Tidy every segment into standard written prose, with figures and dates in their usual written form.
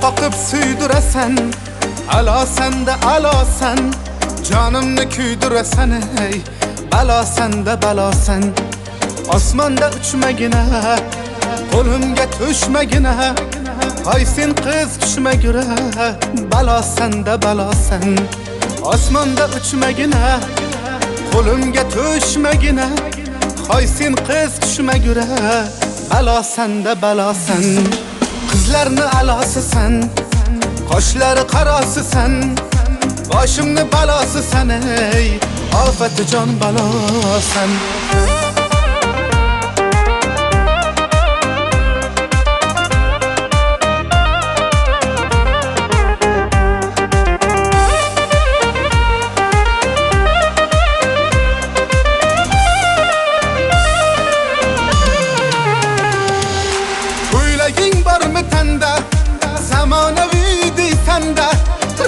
qoqib suydurasan, alosanda alosan, jonimni kuydurasan ey, balosanda balosan. Osmonda uchmagina, qo'limga tushmagina, hoy sen qiz tushmagura, balosanda balosan. Osmonda uchmagina, qo'limga tushmagina, hoy sen qiz tushmagura, balosanda balosan. Qizlarni alosisan, qoshlari qarosisan, boshimni balosisan ey, ofati jon balosan.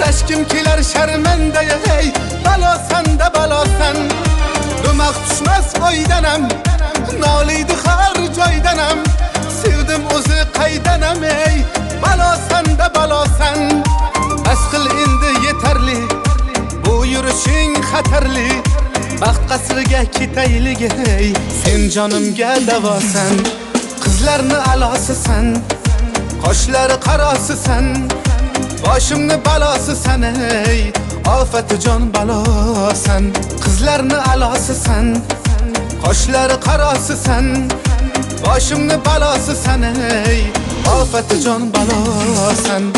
Rashkim kelar sharmanda ey, balosanda balosan. Dumaq tushmas oydanam, noliydi har joydanam. Sevdim o'zi qaydanam ey, balosanda balosan. Bas qil endi yetarli, bu yurishing xatarli. Baxt qasriga ketaylik ey, sen jonimga davosan. Qizlarni alosisan, qoshlari qarosisan, boshimni balosisan ey, ofati jon balosan. Qizlarni alosisan, qoshlari qarosisan, boshimni balosisan ey, ofati jon balosan.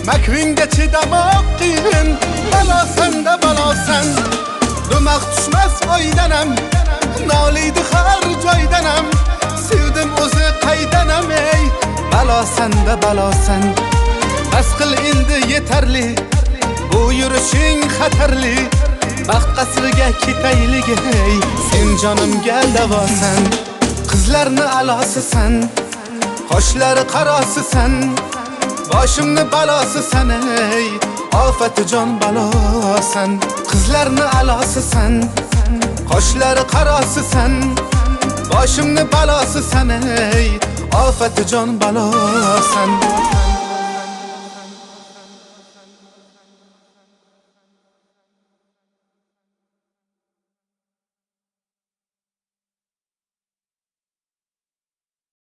Makringga chidamoq qiyin, balosanda balosan. Dumaq tushmas oydanam, noliydi har joydanam. Sevdim o'zi qaydanam ey, balosanda balosan. Bas qil endi yetarli, bu yurishing xatarli. Baxt qasriga ketaylik ey, sen jonimga davosan. Qizlarni alosisan, qoshlari qarosisan, boshimni balosisan ey, ofati jon balosan. Qizlarni alosisan, qoshlari qarosisan, boshimni balosisan ey, ofati jon balosan.